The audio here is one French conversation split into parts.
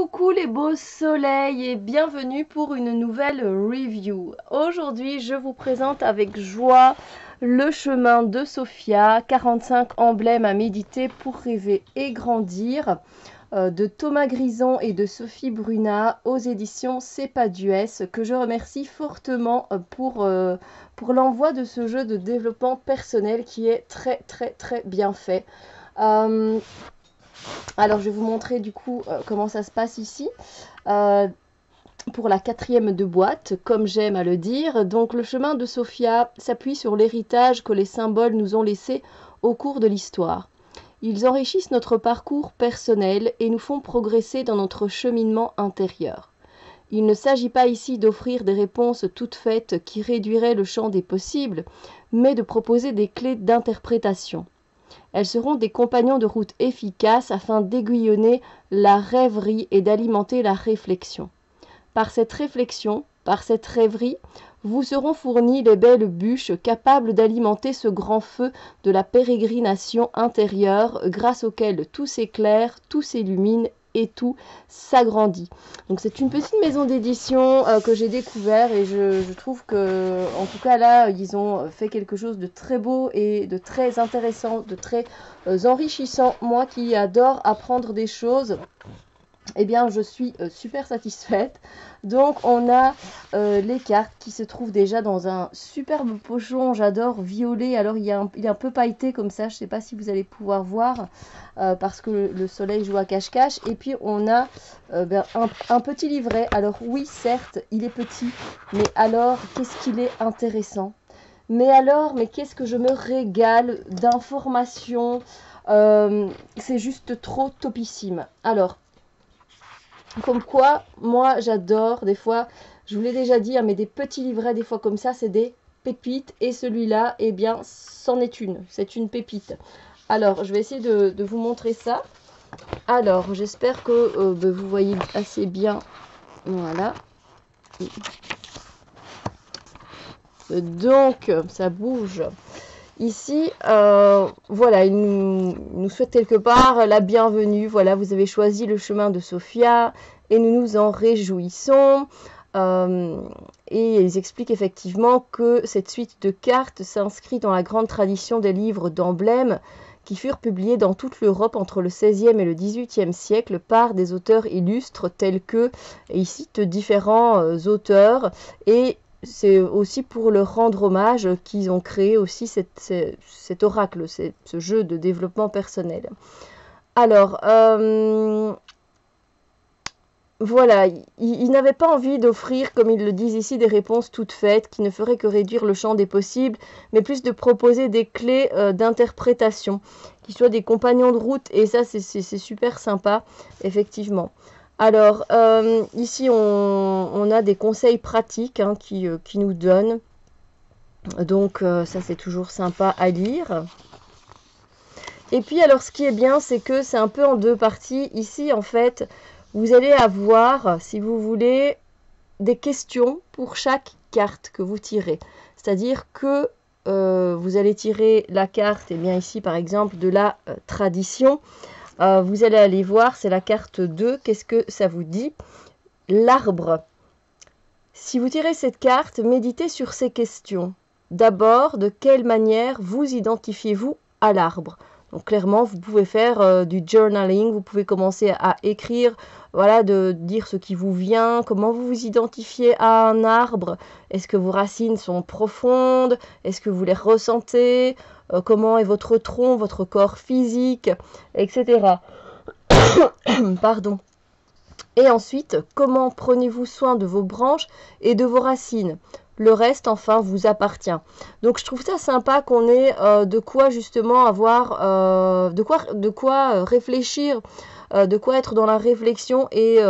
Coucou les beaux soleils et bienvenue pour une nouvelle review. Aujourd'hui, je vous présente avec joie le chemin de Sophia, 45 emblèmes à méditer pour rêver et grandir, de Thomas Grison et de Sophie Bruna aux éditions C'est pas du S, que je remercie fortement pour l'envoi de ce jeu de développement personnel qui est très bien fait. Alors, je vais vous montrer du coup comment ça se passe ici. Pour la 4e de boîte, comme j'aime à le dire. Donc, le chemin de Sophia s'appuie sur l'héritage que les symboles nous ont laissé au cours de l'histoire. Ils enrichissent notre parcours personnel et nous font progresser dans notre cheminement intérieur. Il ne s'agit pas ici d'offrir des réponses toutes faites qui réduiraient le champ des possibles, mais de proposer des clés d'interprétation. Elles seront des compagnons de route efficaces afin d'aiguillonner la rêverie et d'alimenter la réflexion. Par cette réflexion, par cette rêverie, vous seront fournies les belles bûches capables d'alimenter ce grand feu de la pérégrination intérieure grâce auquel tout s'éclaire, tout s'illumine et tout s'agrandit. Donc c'est une petite maison d'édition que j'ai découvert et je trouve que, en tout cas là, ils ont fait quelque chose de très beau et de très intéressant, de très enrichissant. Moi qui adore apprendre des choses, eh bien je suis super satisfaite. Donc on a les cartes qui se trouvent déjà dans un superbe pochon, j'adore violet, alors il est un peu pailleté comme ça, je ne sais pas si vous allez pouvoir voir parce que le soleil joue à cache-cache. Et puis on a un petit livret, alors oui certes il est petit, mais alors qu'est-ce qu'il est intéressant, mais qu'est-ce que je me régale d'informations, c'est juste trop topissime. Alors, comme quoi, moi j'adore, des fois, je vous l'ai déjà dit, hein, mais des petits livrets, des fois comme ça, c'est des pépites. Et celui-là, eh bien, c'en est une. C'est une pépite. Alors, je vais essayer de vous montrer ça. Alors, j'espère que vous voyez assez bien. Voilà. Donc, ça bouge. Ici, voilà, il nous souhaite quelque part la bienvenue. Voilà, vous avez choisi le chemin de Sophia et nous nous en réjouissons. Et ils expliquent effectivement que cette suite de cartes s'inscrit dans la grande tradition des livres d'emblèmes qui furent publiés dans toute l'Europe entre le XVIe et le XVIIIe siècle par des auteurs illustres tels que, et ils citent différents auteurs, et c'est aussi pour leur rendre hommage qu'ils ont créé aussi cet oracle, ce jeu de développement personnel. Alors, voilà, ils n'avaient pas envie d'offrir, comme ils le disent ici, des réponses toutes faites qui ne feraient que réduire le champ des possibles, mais plus de proposer des clés d'interprétation, qui soient des compagnons de route, et ça c'est super sympa, effectivement. Alors, ici, on a des conseils pratiques hein, qui nous donnent. Donc, ça, c'est toujours sympa à lire. Et puis, alors, ce qui est bien, c'est que c'est un peu en deux parties. Ici, en fait, vous allez avoir, si vous voulez, des questions pour chaque carte que vous tirez. C'est-à-dire que vous allez tirer la carte, et bien ici, par exemple, de la tradition. Vous allez aller voir, c'est la carte 2. Qu'est-ce que ça vous dit? L'arbre. Si vous tirez cette carte, méditez sur ces questions. D'abord, de quelle manière vous identifiez-vous à l'arbre? Donc clairement, vous pouvez faire du journaling, vous pouvez commencer à écrire, voilà, de dire ce qui vous vient, comment vous vous identifiez à un arbre. Est-ce que vos racines sont profondes? Est-ce que vous les ressentez? Comment est votre tronc, votre corps physique, etc. Pardon. Et ensuite, comment prenez-vous soin de vos branches et de vos racines? Le reste, enfin, vous appartient. Donc, je trouve ça sympa qu'on ait de quoi justement avoir, de quoi réfléchir, de quoi être dans la réflexion et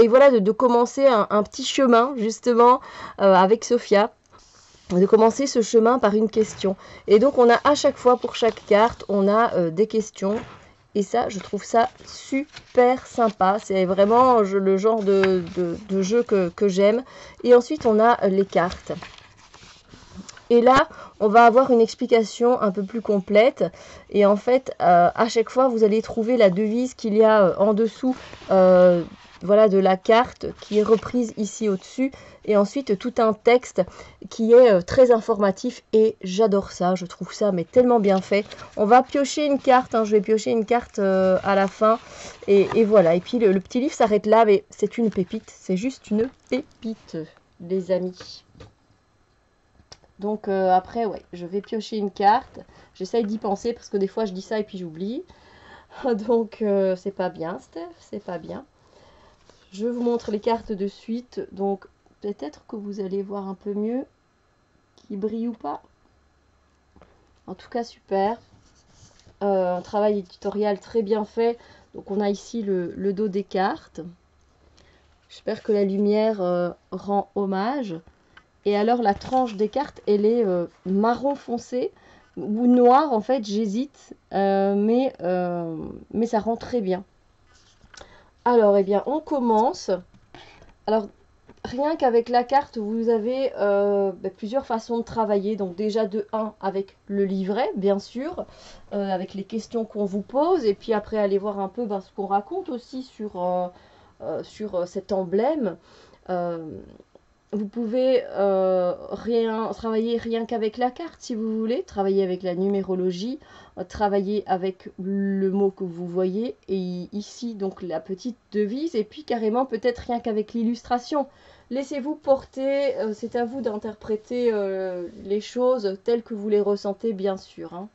voilà, de commencer un petit chemin justement avec Sophia. De commencer ce chemin par une question. Et donc, on a à chaque fois, pour chaque carte, on a des questions. Et ça, je trouve ça super sympa. C'est vraiment le genre de jeu que j'aime. Et ensuite, on a les cartes. Et là, on va avoir une explication un peu plus complète. Et en fait, à chaque fois, vous allez trouver la devise qu'il y a en dessous voilà, de la carte qui est reprise ici au-dessus. Et ensuite, tout un texte qui est très informatif. Et j'adore ça, je trouve ça mais tellement bien fait. On va piocher une carte, hein, je vais piocher une carte à la fin. Et voilà, et puis le petit livre s'arrête là, mais c'est une pépite. C'est juste une pépite, les amis. Donc après, ouais, je vais piocher une carte. J'essaye d'y penser parce que des fois je dis ça et puis j'oublie. Donc c'est pas bien, Steph, c'est pas bien. Je vous montre les cartes de suite. Donc peut-être que vous allez voir un peu mieux qui brille ou pas. En tout cas, super. Un travail éditorial très bien fait. Donc on a ici le dos des cartes. J'espère que la lumière rend hommage. Et alors la tranche des cartes, elle est marron foncé ou noir en fait, j'hésite, mais ça rend très bien. Alors, eh bien, on commence. Alors, rien qu'avec la carte, vous avez plusieurs façons de travailler. Donc déjà de 1 avec le livret, bien sûr, avec les questions qu'on vous pose, et puis après aller voir un peu ce qu'on raconte aussi sur cet emblème. Vous pouvez travailler rien qu'avec la carte si vous voulez, travailler avec la numérologie, travailler avec le mot que vous voyez et ici donc la petite devise et puis carrément peut-être rien qu'avec l'illustration. Laissez-vous porter, c'est à vous d'interpréter les choses telles que vous les ressentez bien sûr. Hein.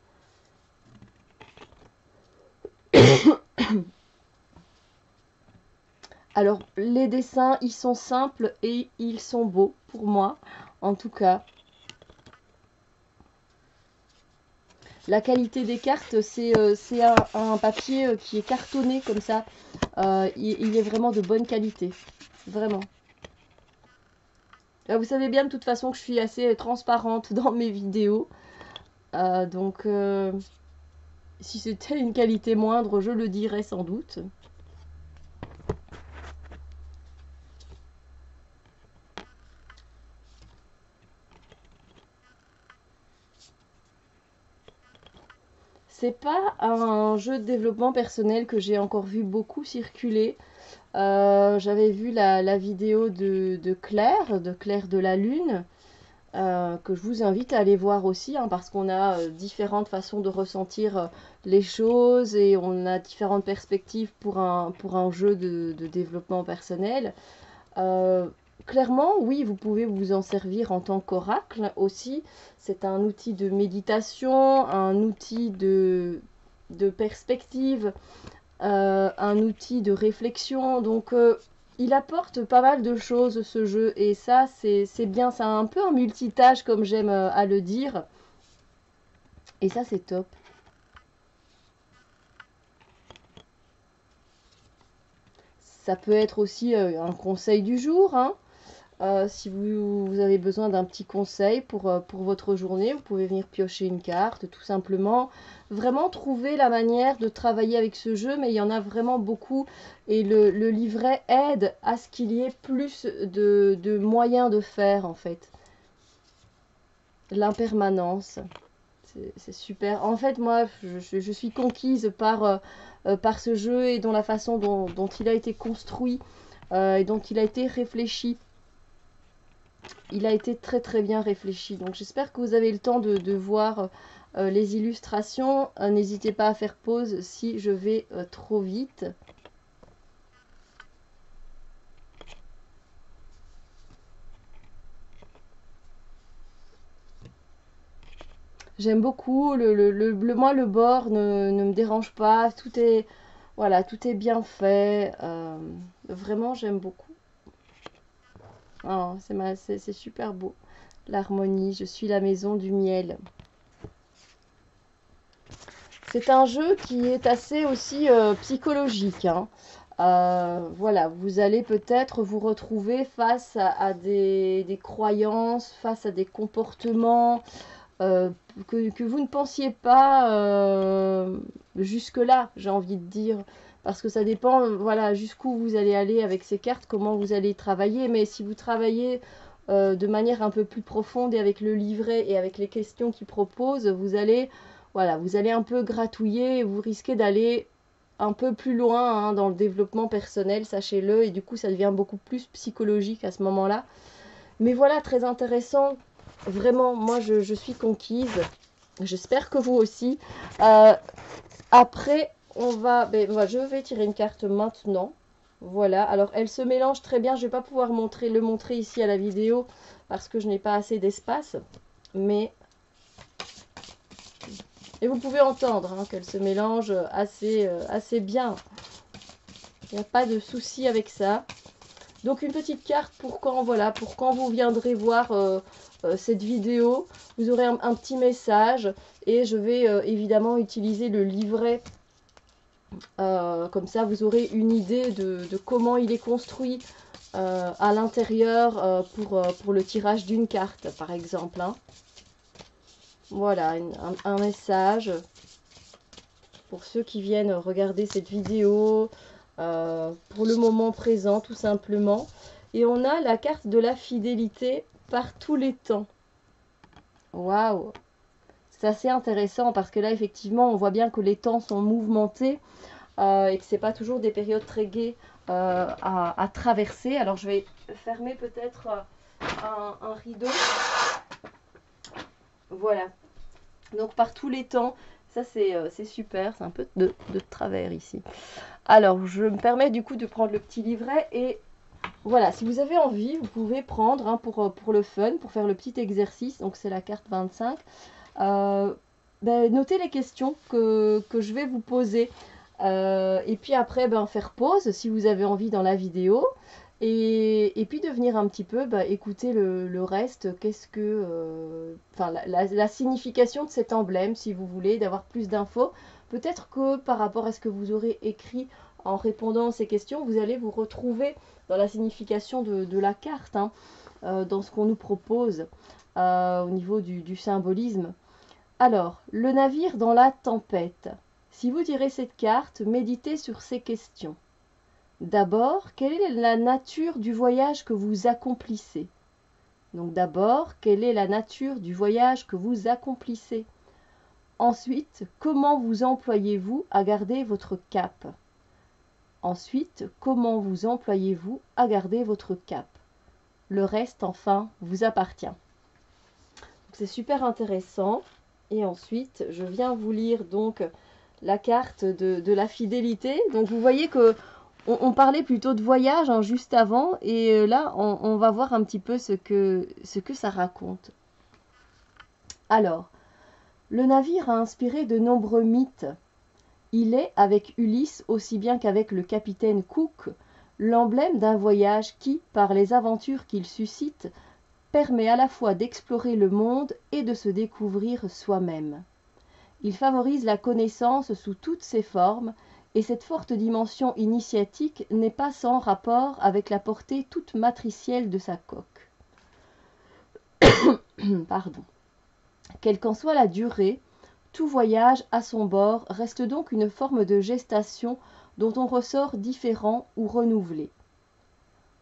Alors, les dessins, ils sont simples et ils sont beaux, pour moi, en tout cas. La qualité des cartes, c'est un papier qui est cartonné comme ça. Il est vraiment de bonne qualité, vraiment. Vous savez bien de toute façon que je suis assez transparente dans mes vidéos. Donc, si c'était une qualité moindre, je le dirais sans doute. C'est pas un jeu de développement personnel que j'ai encore vu beaucoup circuler. J'avais vu la vidéo de Claire de la Lune, que je vous invite à aller voir aussi, hein, parce qu'on a différentes façons de ressentir les choses et on a différentes perspectives pour un jeu de développement personnel. Clairement, oui, vous pouvez vous en servir en tant qu'oracle aussi. C'est un outil de méditation, un outil de perspective, un outil de réflexion. Donc, il apporte pas mal de choses, ce jeu. Et ça, c'est bien. C'est un peu un multitâche, comme j'aime à le dire. Et ça, c'est top. Ça peut être aussi un conseil du jour, hein. Si vous avez besoin d'un petit conseil pour votre journée, vous pouvez venir piocher une carte, tout simplement. Vraiment trouver la manière de travailler avec ce jeu, mais il y en a vraiment beaucoup. Et le livret aide à ce qu'il y ait plus de moyens de faire, en fait. L'impermanence, c'est super. En fait, moi, je suis conquise par ce jeu et dans la façon dont il a été construit et dont il a été réfléchi. Il a été très très bien réfléchi. Donc j'espère que vous avez le temps de voir les illustrations. N'hésitez pas à faire pause si je vais trop vite. J'aime beaucoup. Moi, le bord ne me dérange pas. Voilà, tout est bien fait. Vraiment, j'aime beaucoup. Oh, c'est super beau. L'harmonie, je suis la maison du miel. C'est un jeu qui est assez aussi psychologique. Hein. Voilà, vous allez peut-être vous retrouver face à des croyances, face à des comportements que vous ne pensiez pas jusque-là, j'ai envie de dire. Parce que ça dépend, voilà, jusqu'où vous allez aller avec ces cartes, comment vous allez travailler. Mais si vous travaillez de manière un peu plus profonde et avec le livret et avec les questions qu'il propose, vous allez, voilà, vous allez un peu gratouiller et vous risquez d'aller un peu plus loin hein, dans le développement personnel, sachez-le, et du coup ça devient beaucoup plus psychologique à ce moment-là. Mais voilà, très intéressant. Vraiment, moi je suis conquise. J'espère que vous aussi. Après, je vais tirer une carte maintenant. Voilà, alors elle se mélange très bien. Je ne vais pas pouvoir le montrer ici à la vidéo parce que je n'ai pas assez d'espace. Mais, et vous pouvez entendre hein, qu'elle se mélange assez bien. Il n'y a pas de souci avec ça. Donc une petite carte pour quand, voilà, pour quand vous viendrez voir cette vidéo. Vous aurez un petit message et je vais évidemment utiliser le livret. Comme ça, vous aurez une idée de comment il est construit à l'intérieur pour le tirage d'une carte, par exemple. Hein. Voilà, un message pour ceux qui viennent regarder cette vidéo pour le moment présent, tout simplement. Et on a la carte de la fidélité par tous les temps. Waouh! C'est assez intéressant parce que là, effectivement, on voit bien que les temps sont mouvementés. Et que c'est pas toujours des périodes très gaies à traverser. Alors je vais fermer peut-être un rideau. Voilà. Donc par tous les temps, ça c'est super, c'est un peu de travers ici. Alors je me permets du coup de prendre le petit livret et voilà, si vous avez envie, vous pouvez prendre hein, pour le fun, pour faire le petit exercice, donc c'est la carte 25. Notez les questions que je vais vous poser. Et puis après, faire pause si vous avez envie dans la vidéo. Et puis de venir un petit peu écouter le reste. Qu'est-ce que. Enfin, la signification de cet emblème, si vous voulez, d'avoir plus d'infos. Peut-être que par rapport à ce que vous aurez écrit en répondant à ces questions, vous allez vous retrouver dans la signification de la carte, hein, dans ce qu'on nous propose au niveau du symbolisme. Alors, le navire dans la tempête. Si vous tirez cette carte, méditez sur ces questions. D'abord, quelle est la nature du voyage que vous accomplissez? Donc d'abord, quelle est la nature du voyage que vous accomplissez? Ensuite, comment vous employez-vous à garder votre cap? Ensuite, comment vous employez-vous à garder votre cap? Le reste, enfin, vous appartient. C'est super intéressant. Et ensuite, je viens vous lire donc la carte de la fidélité. Donc vous voyez que on parlait plutôt de voyage hein, juste avant. Et là, on va voir un petit peu ce que ça raconte. Alors, le navire a inspiré de nombreux mythes. Il est, avec Ulysse aussi bien qu'avec le capitaine Cook, l'emblème d'un voyage qui, par les aventures qu'il suscite, permet à la fois d'explorer le monde et de se découvrir soi-même. Il favorise la connaissance sous toutes ses formes, et cette forte dimension initiatique n'est pas sans rapport avec la portée toute matricielle de sa coque. Pardon. Quelle qu'en soit la durée, tout voyage à son bord reste donc une forme de gestation dont on ressort différent ou renouvelé.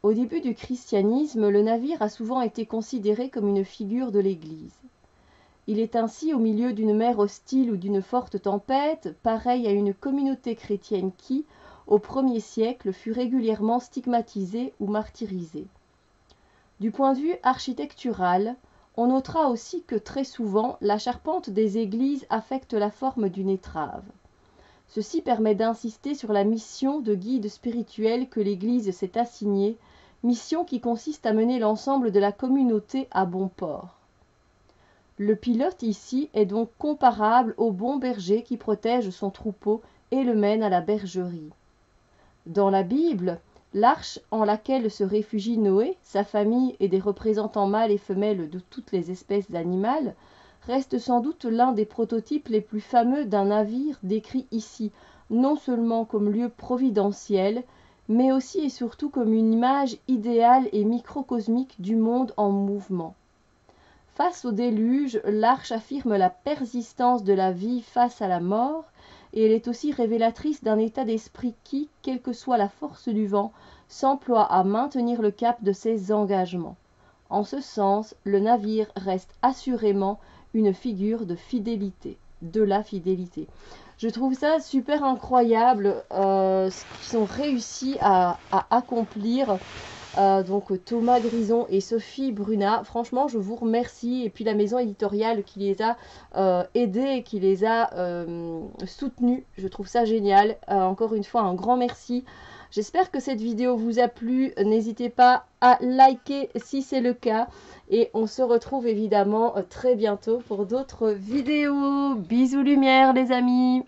Au début du christianisme, le navire a souvent été considéré comme une figure de l'Église. Il est ainsi au milieu d'une mer hostile ou d'une forte tempête, pareil à une communauté chrétienne qui, au 1er siècle, fut régulièrement stigmatisée ou martyrisée. Du point de vue architectural, on notera aussi que très souvent, la charpente des églises affecte la forme d'une étrave. Ceci permet d'insister sur la mission de guide spirituel que l'Église s'est assignée, mission qui consiste à mener l'ensemble de la communauté à bon port. Le pilote ici est donc comparable au bon berger qui protège son troupeau et le mène à la bergerie. Dans la Bible, l'arche en laquelle se réfugie Noé, sa famille et des représentants mâles et femelles de toutes les espèces animales, reste sans doute l'un des prototypes les plus fameux d'un navire décrit ici, non seulement comme lieu providentiel, mais aussi et surtout comme une image idéale et microcosmique du monde en mouvement. Face au déluge, l'arche affirme la persistance de la vie face à la mort, et elle est aussi révélatrice d'un état d'esprit qui, quelle que soit la force du vent, s'emploie à maintenir le cap de ses engagements. En ce sens, le navire reste assurément une figure de fidélité, de la fidélité. Je trouve ça super incroyable ce qu'ils ont réussi à accomplir. Donc Thomas Grison et Sophie Bruna, franchement je vous remercie, et puis la maison éditoriale qui les a aidés, qui les a soutenus, je trouve ça génial. Encore une fois un grand merci. J'espère que cette vidéo vous a plu, n'hésitez pas à liker si c'est le cas, et on se retrouve évidemment très bientôt pour d'autres vidéos. Bisous lumière les amis.